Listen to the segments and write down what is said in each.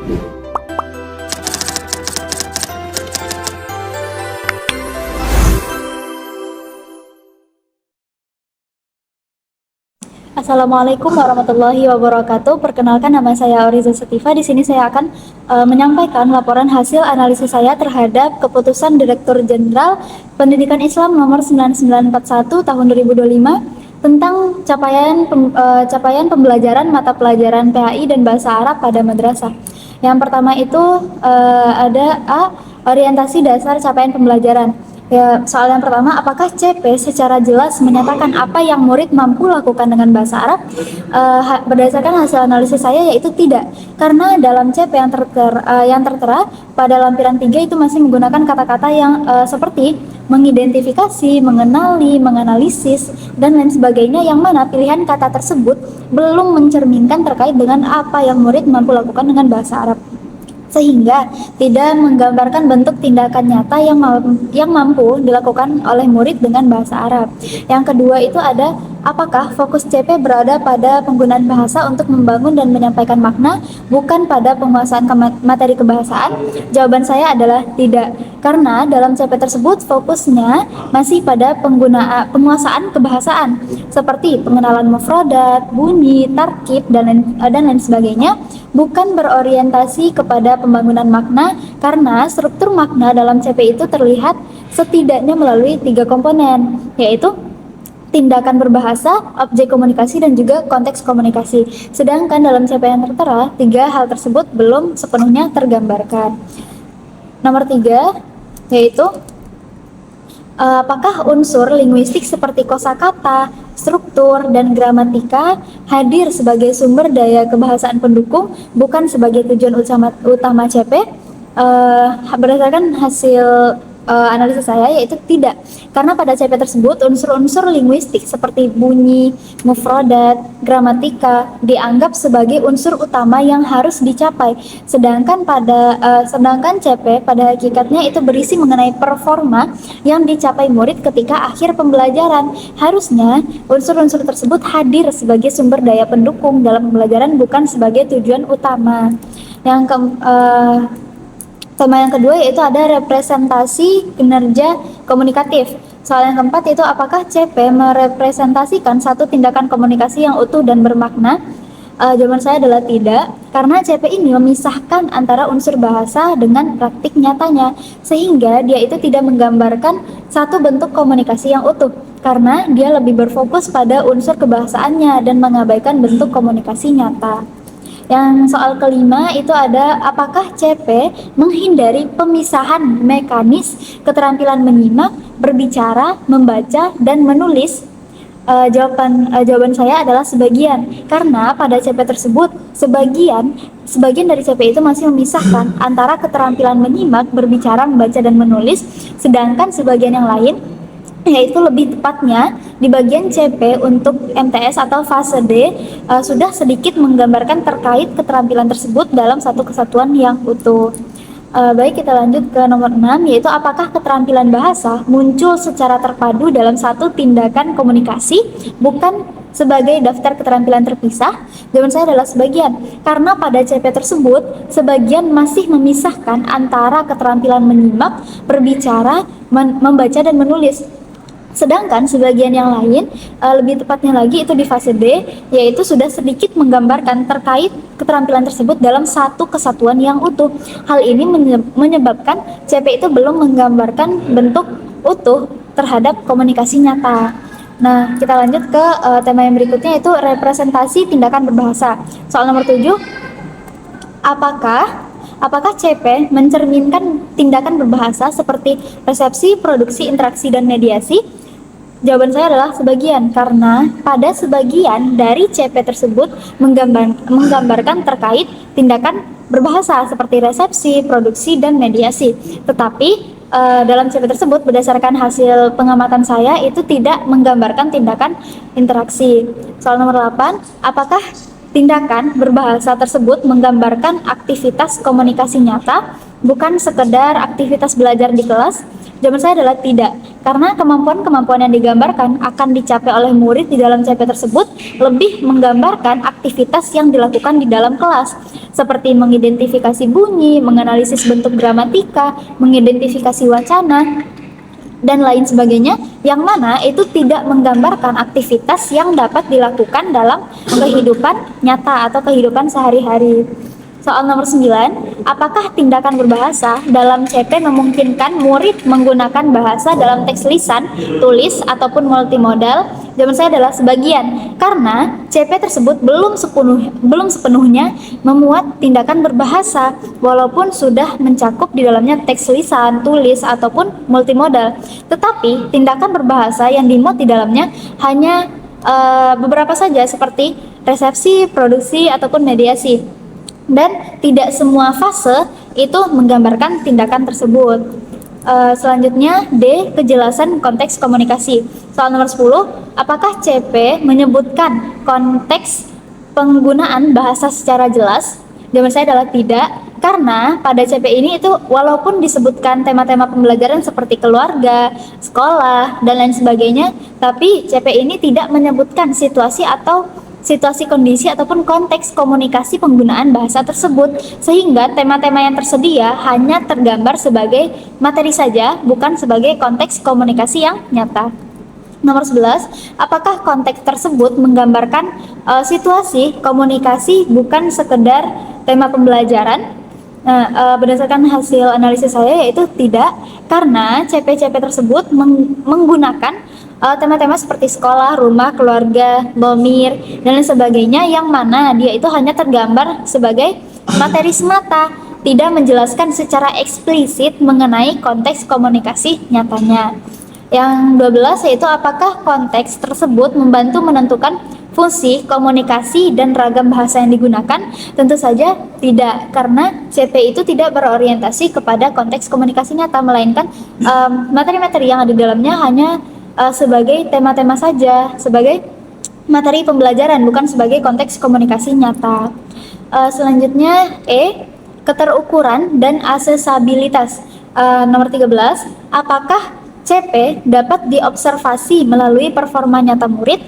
Assalamualaikum warahmatullahi wabarakatuh. Perkenalkan, nama saya Oriza Setiva. Di sini saya akan menyampaikan laporan hasil analisis saya terhadap keputusan Direktur Jenderal Pendidikan Islam nomor 9941 tahun 2025 tentang capaian pembelajaran mata pelajaran PAI dan bahasa Arab pada madrasah. Yang pertama itu ada A, orientasi dasar capaian pembelajaran. Ya, soal yang pertama, apakah CP secara jelas menyatakan apa yang murid mampu lakukan dengan bahasa Arab? Berdasarkan hasil analisis saya, yaitu tidak. Karena dalam CP yang tertera pada lampiran 3 itu masih menggunakan kata-kata yang seperti mengidentifikasi, mengenali, menganalisis, dan lain sebagainya, yang mana pilihan kata tersebut belum mencerminkan terkait dengan apa yang murid mampu lakukan dengan bahasa Arab, sehingga tidak menggambarkan bentuk tindakan nyata yang mampu dilakukan oleh murid dengan bahasa Arab. Yang kedua itu ada, apakah fokus CP berada pada penggunaan bahasa untuk membangun dan menyampaikan makna, bukan pada penguasaan materi kebahasaan? Jawaban saya adalah tidak, karena dalam CP tersebut fokusnya masih pada penguasaan kebahasaan, seperti pengenalan mufradat, bunyi, tarkib, dan lain sebagainya, bukan berorientasi kepada pembangunan makna, karena struktur makna dalam CP itu terlihat setidaknya melalui 3 komponen, yaitu tindakan berbahasa, objek komunikasi, dan juga konteks komunikasi. Sedangkan dalam CP yang tertera, 3 hal tersebut belum sepenuhnya tergambarkan. Nomor 3, yaitu apakah unsur linguistik seperti kosakata, struktur, dan gramatika hadir sebagai sumber daya kebahasaan pendukung, bukan sebagai tujuan utama CP? Berdasarkan hasil analisis saya, yaitu tidak, karena pada CP tersebut unsur-unsur linguistik seperti bunyi, mufradat, gramatika dianggap sebagai unsur utama yang harus dicapai, sedangkan CP pada hakikatnya itu berisi mengenai performa yang dicapai murid ketika akhir pembelajaran. Harusnya unsur-unsur tersebut hadir sebagai sumber daya pendukung dalam pembelajaran, bukan sebagai tujuan utama. Tema yang kedua yaitu ada representasi kinerja komunikatif. Soal yang keempat itu, apakah CP merepresentasikan satu tindakan komunikasi yang utuh dan bermakna? Jawaban saya adalah tidak, karena CP ini memisahkan antara unsur bahasa dengan praktik nyatanya, sehingga dia itu tidak menggambarkan satu bentuk komunikasi yang utuh, karena dia lebih berfokus pada unsur kebahasaannya dan mengabaikan bentuk komunikasi nyata. Yang soal kelima itu ada, apakah CP menghindari pemisahan mekanis keterampilan menyimak, berbicara, membaca, dan menulis? Jawaban saya adalah sebagian, karena pada CP tersebut sebagian dari CP itu masih memisahkan antara keterampilan menyimak, berbicara, membaca, dan menulis, sedangkan sebagian yang lain, yaitu lebih tepatnya di bagian CP untuk MTS atau fase D, sudah sedikit menggambarkan terkait keterampilan tersebut dalam satu kesatuan yang utuh. Baik, kita lanjut ke nomor 6, yaitu apakah keterampilan bahasa muncul secara terpadu dalam satu tindakan komunikasi, bukan sebagai daftar keterampilan terpisah? Jawaban saya adalah sebagian, karena pada CP tersebut sebagian masih memisahkan antara keterampilan menyimak, berbicara, membaca, dan menulis. Sedangkan sebagian yang lain, lebih tepatnya lagi itu di fase D, yaitu sudah sedikit menggambarkan terkait keterampilan tersebut dalam satu kesatuan yang utuh. Hal ini menyebabkan CP itu belum menggambarkan bentuk utuh terhadap komunikasi nyata. Nah, kita lanjut ke tema yang berikutnya, yaitu representasi tindakan berbahasa. Soal nomor 7, Apakah CP mencerminkan tindakan berbahasa seperti resepsi, produksi, interaksi, dan mediasi? Jawaban saya adalah sebagian, karena pada sebagian dari CP tersebut menggambarkan terkait tindakan berbahasa seperti resepsi, produksi, dan mediasi. Tetapi dalam CP tersebut, berdasarkan hasil pengamatan saya, itu tidak menggambarkan tindakan interaksi. Soal nomor 8, apakah tindakan berbahasa tersebut menggambarkan aktivitas komunikasi nyata, bukan sekedar aktivitas belajar di kelas? Jawaban saya adalah tidak, karena kemampuan-kemampuan yang digambarkan akan dicapai oleh murid di dalam CP tersebut lebih menggambarkan aktivitas yang dilakukan di dalam kelas, seperti mengidentifikasi bunyi, menganalisis bentuk gramatika, mengidentifikasi wacana, dan lain sebagainya, yang mana itu tidak menggambarkan aktivitas yang dapat dilakukan dalam kehidupan nyata atau kehidupan sehari-hari. Soal nomor 9, apakah tindakan berbahasa dalam CP memungkinkan murid menggunakan bahasa dalam teks lisan, tulis, ataupun multimodal? Jawaban saya adalah sebagian, karena CP tersebut belum sepenuhnya memuat tindakan berbahasa, walaupun sudah mencakup di dalamnya teks lisan, tulis, ataupun multimodal. Tetapi tindakan berbahasa yang dimuat di dalamnya hanya beberapa saja, seperti resepsi, produksi, ataupun mediasi. Dan tidak semua fase itu menggambarkan tindakan tersebut. Selanjutnya D, kejelasan konteks komunikasi. Soal nomor 10, apakah CP menyebutkan konteks penggunaan bahasa secara jelas? Jawaban saya adalah tidak, karena pada CP ini itu walaupun disebutkan tema-tema pembelajaran seperti keluarga, sekolah, dan lain sebagainya, tapi CP ini tidak menyebutkan situasi kondisi ataupun konteks komunikasi penggunaan bahasa tersebut, sehingga tema-tema yang tersedia hanya tergambar sebagai materi saja, bukan sebagai konteks komunikasi yang nyata. Nomor 11, apakah konteks tersebut menggambarkan situasi komunikasi bukan sekedar tema pembelajaran? Berdasarkan hasil analisis saya yaitu tidak, karena CP-CP tersebut menggunakan tema-tema seperti sekolah, rumah, keluarga, domir, dan lain sebagainya, yang mana dia itu hanya tergambar sebagai materi semata, tidak menjelaskan secara eksplisit mengenai konteks komunikasi nyatanya. Yang 12 yaitu apakah konteks tersebut membantu menentukan fungsi, komunikasi, dan ragam bahasa yang digunakan? Tentu saja tidak, karena CP itu tidak berorientasi kepada konteks komunikasi nyata, melainkan materi-materi yang ada di dalamnya hanya sebagai tema-tema saja, sebagai materi pembelajaran, bukan sebagai konteks komunikasi nyata. Selanjutnya E, keterukuran dan aksesabilitas. Nomor 13, apakah CP dapat diobservasi melalui performa nyata murid?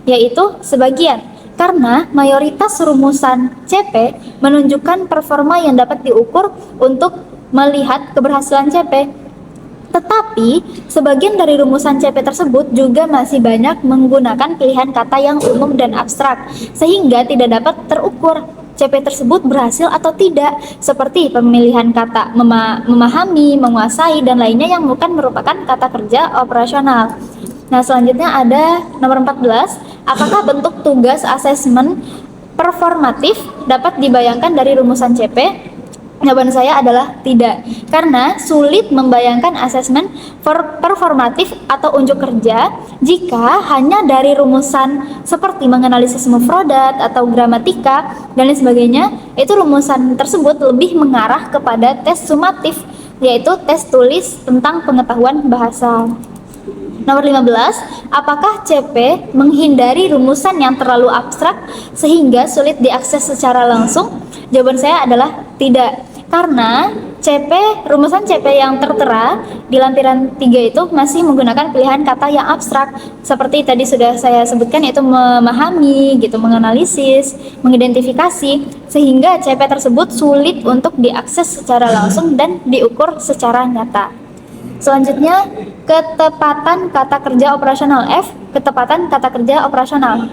Yaitu sebagian, karena mayoritas rumusan CP menunjukkan performa yang dapat diukur untuk melihat keberhasilan CP. Tetapi, sebagian dari rumusan CP tersebut juga masih banyak menggunakan pilihan kata yang umum dan abstrak, sehingga tidak dapat terukur CP tersebut berhasil atau tidak, seperti pemilihan kata memahami, menguasai, dan lainnya yang bukan merupakan kata kerja operasional. Nah, selanjutnya ada nomor 14, apakah bentuk tugas asesmen performatif dapat dibayangkan dari rumusan CP? Jawaban saya adalah tidak, karena sulit membayangkan asesmen performatif atau unjuk kerja jika hanya dari rumusan seperti menganalisis mufradat atau gramatika dan lain sebagainya. Itu rumusan tersebut lebih mengarah kepada tes sumatif, yaitu tes tulis tentang pengetahuan bahasa. Nomor 15, apakah CP menghindari rumusan yang terlalu abstrak sehingga sulit diakses secara langsung? Jawaban saya adalah tidak, karena rumusan CP yang tertera di lampiran 3 itu masih menggunakan pilihan kata yang abstrak, seperti tadi sudah saya sebutkan, yaitu memahami, menganalisis, mengidentifikasi, sehingga CP tersebut sulit untuk diakses secara langsung dan diukur secara nyata. Selanjutnya, ketepatan kata kerja operasional. F, ketepatan kata kerja operasional.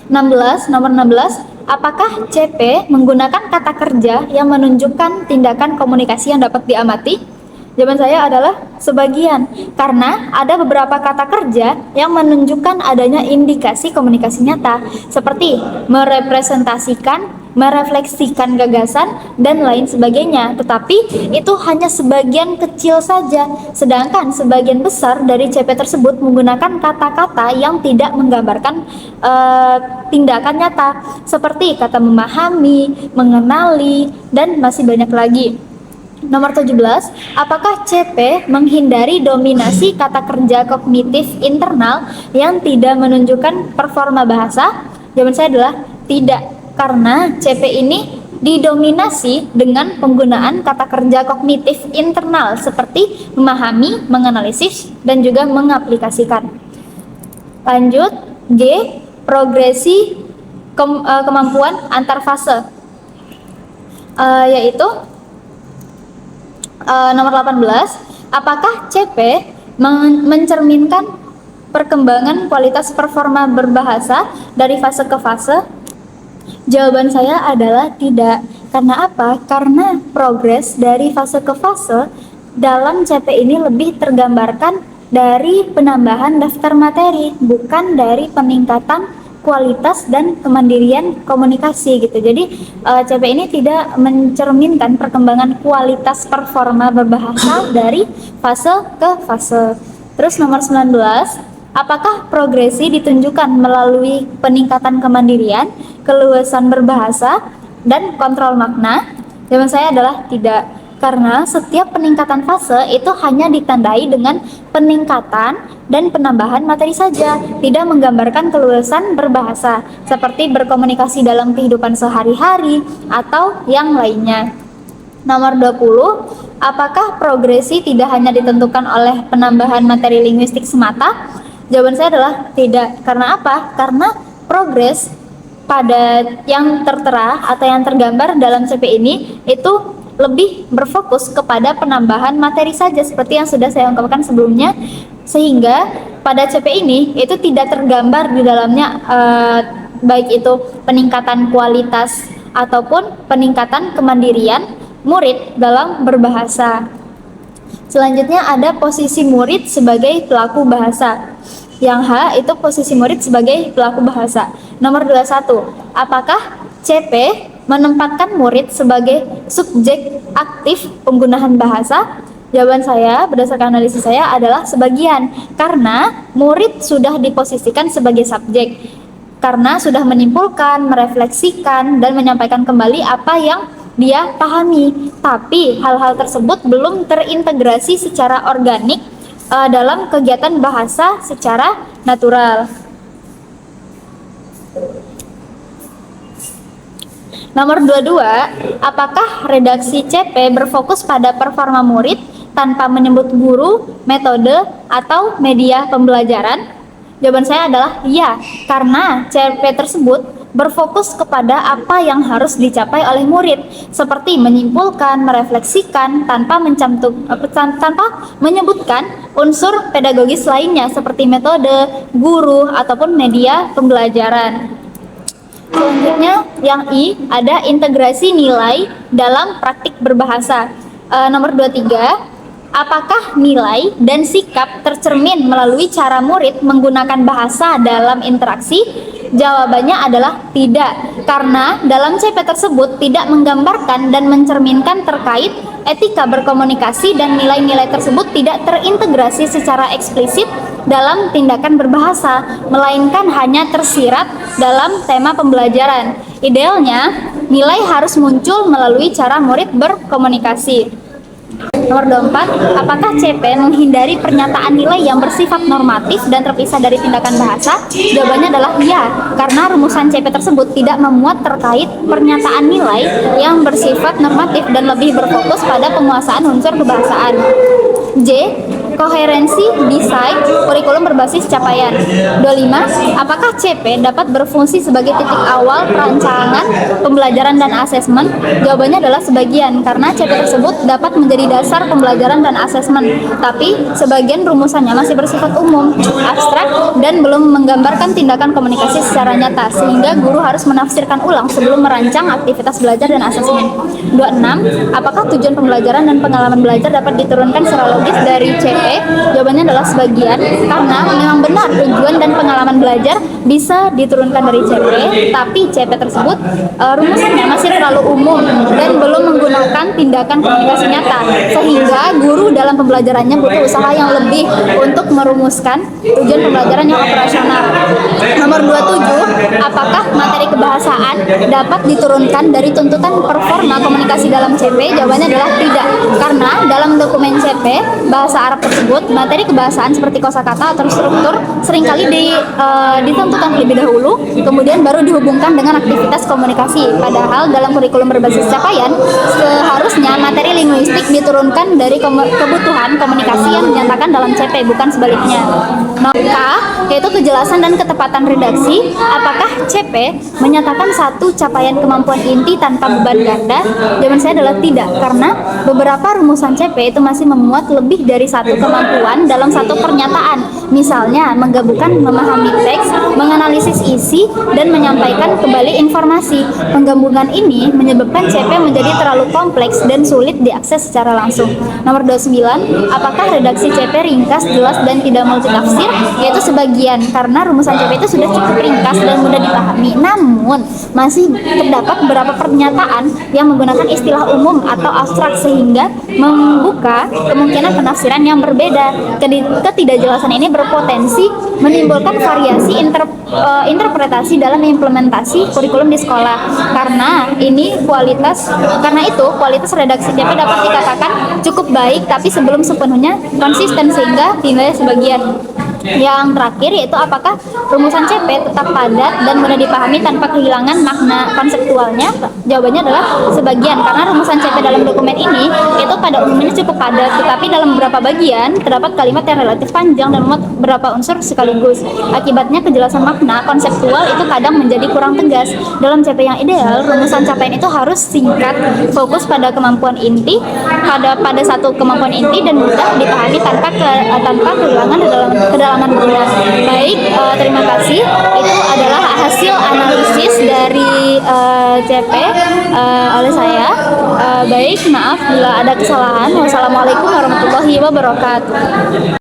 Nomor 16, apakah CP menggunakan kata kerja yang menunjukkan tindakan komunikasi yang dapat diamati? Jawaban saya adalah sebagian, karena ada beberapa kata kerja yang menunjukkan adanya indikasi komunikasi nyata, seperti merepresentasikan, merefleksikan gagasan, dan lain sebagainya. Tetapi itu hanya sebagian kecil saja, sedangkan sebagian besar dari CP tersebut menggunakan kata-kata yang tidak menggambarkan tindakan nyata, seperti kata memahami, mengenali, dan masih banyak lagi. Nomor 17, apakah CP menghindari dominasi kata kerja kognitif internal yang tidak menunjukkan performa bahasa? Jawaban saya adalah tidak, karena CP ini didominasi dengan penggunaan kata kerja kognitif internal seperti memahami, menganalisis, dan juga mengaplikasikan. Lanjut, G. Progresi kemampuan antar fase, yaitu nomor 18. Apakah CP mencerminkan perkembangan kualitas performa berbahasa dari fase ke fase? Jawaban saya adalah tidak. Karena apa? Karena progres dari fase ke fase dalam CP ini lebih tergambarkan dari penambahan daftar materi, bukan dari peningkatan kualitas dan kemandirian komunikasi gitu. Jadi CP ini tidak mencerminkan perkembangan kualitas performa berbahasa dari fase ke fase. Terus nomor 19, apakah progresi ditunjukkan melalui peningkatan kemandirian, keluasan berbahasa, dan kontrol makna? Jawaban saya adalah tidak. Karena setiap peningkatan fase itu hanya ditandai dengan peningkatan dan penambahan materi saja, tidak menggambarkan keluasan berbahasa, seperti berkomunikasi dalam kehidupan sehari-hari atau yang lainnya. Nomor 20, apakah progresi tidak hanya ditentukan oleh penambahan materi linguistik semata? Jawaban saya adalah tidak. Karena apa? Karena progres pada yang tertera atau yang tergambar dalam CP ini itu lebih berfokus kepada penambahan materi saja seperti yang sudah saya ungkapkan sebelumnya, sehingga pada CP ini itu tidak tergambar di dalamnya baik itu peningkatan kualitas ataupun peningkatan kemandirian murid dalam berbahasa. Selanjutnya ada posisi murid sebagai pelaku bahasa. Yang H itu posisi murid sebagai pelaku bahasa. Nomor 21, apakah CP menempatkan murid sebagai subjek aktif penggunaan bahasa? Jawaban saya berdasarkan analisis saya adalah sebagian, karena murid sudah diposisikan sebagai subjek karena sudah menyimpulkan, merefleksikan, dan menyampaikan kembali apa yang dia pahami. Tapi hal-hal tersebut belum terintegrasi secara organik dalam kegiatan bahasa secara natural. Nomor 22, apakah redaksi CP berfokus pada performa murid tanpa menyebut guru, metode, atau media pembelajaran? Jawaban saya adalah iya, karena CP tersebut berfokus kepada apa yang harus dicapai oleh murid, seperti menyimpulkan, merefleksikan, tanpa menyebutkan unsur pedagogis lainnya seperti metode, guru, ataupun media pembelajaran. Selanjutnya yang I, ada integrasi nilai dalam praktik berbahasa. Nomor 23, apakah nilai dan sikap tercermin melalui cara murid menggunakan bahasa dalam interaksi? Jawabannya adalah tidak, karena dalam CP tersebut tidak menggambarkan dan mencerminkan terkait etika berkomunikasi, dan nilai-nilai tersebut tidak terintegrasi secara eksplisit dalam tindakan berbahasa, melainkan hanya tersirat dalam tema pembelajaran. Idealnya, nilai harus muncul melalui cara murid berkomunikasi. Nomor 24, apakah CP menghindari pernyataan nilai yang bersifat normatif dan terpisah dari tindakan bahasa? Jawabannya adalah iya, karena rumusan CP tersebut tidak memuat terkait pernyataan nilai yang bersifat normatif dan lebih berfokus pada penguasaan unsur kebahasaan. J, koherensi desain kurikulum berbasis capaian. 25, apakah CP dapat berfungsi sebagai titik awal perancangan pembelajaran dan asesmen? Jawabannya adalah sebagian, karena CP tersebut dapat menjadi dasar pembelajaran dan asesmen, tapi sebagian rumusannya masih bersifat umum, abstrak, dan belum menggambarkan tindakan komunikasi secara nyata, sehingga guru harus menafsirkan ulang sebelum merancang aktivitas belajar dan asesmen. 26, apakah tujuan pembelajaran dan pengalaman belajar dapat diturunkan secara logis dari CP? Jawabannya adalah sebagian, karena memang benar tujuan dan pengalaman belajar bisa diturunkan dari CP, tapi CP tersebut rumusannya masih terlalu umum dan belum menggunakan tindakan komunikasi nyata, sehingga guru dalam pembelajarannya butuh usaha yang lebih untuk merumuskan tujuan pembelajaran yang operasional. Nomor 27, apakah materi kebahasaan dapat diturunkan dari tuntutan performa komunikasi dalam CP? Jawabannya adalah tidak, karena dalam dokumen CP bahasa Arab tersebut tersebut, materi kebahasaan seperti kosakata atau struktur seringkali ditentukan terlebih dahulu, kemudian baru dihubungkan dengan aktivitas komunikasi. Padahal dalam kurikulum berbasis capaian, seharusnya materi linguistik diturunkan dari kebutuhan komunikasi yang dinyatakan dalam CP, bukan sebaliknya. K, yaitu kejelasan dan ketepatan redaksi. Apakah CP menyatakan satu capaian kemampuan inti tanpa beban ganda? Jawaban saya adalah tidak, karena beberapa rumusan CP itu masih memuat lebih dari satu kemampuan dalam satu pernyataan. Misalnya, menggabungkan memahami teks, menganalisis isi, dan menyampaikan kembali informasi. Penggabungan ini menyebabkan CP menjadi terlalu kompleks dan sulit diakses secara langsung. Nomor 29, apakah redaksi CP ringkas, jelas, dan tidak multitafsir? Yaitu sebagian, karena rumusan CP itu sudah cukup ringkas dan mudah dipahami. Namun, masih terdapat beberapa pernyataan yang menggunakan istilah umum atau abstrak sehingga membuka kemungkinan penafsiran yang berbeda. Ketidakjelasan ini berpotensi menimbulkan variasi interpretasi dalam implementasi kurikulum di sekolah. Karena itu kualitas redaksi CP dapat dikatakan cukup baik, tapi sebelum sepenuhnya konsisten sehingga dinilai sebagian. Yang terakhir yaitu apakah rumusan CP tetap padat dan mudah dipahami tanpa kehilangan makna konseptualnya? Jawabannya adalah sebagian, karena rumusan CP dalam dokumen ini itu pada umumnya cukup padat, tetapi dalam beberapa bagian terdapat kalimat yang relatif panjang dan memuat beberapa unsur sekaligus. Akibatnya kejelasan makna konseptual itu kadang menjadi kurang tegas. Dalam CP yang ideal, rumusan capaian itu harus singkat, fokus pada kemampuan inti, pada satu kemampuan inti dan mudah dipahami tanpa kehilangan kedalaman guna. Baik, terima kasih. Itu adalah hasil analisis dari CP oleh saya. Baik, maaf bila ada kesalahan. Wassalamualaikum warahmatullahi wabarakatuh.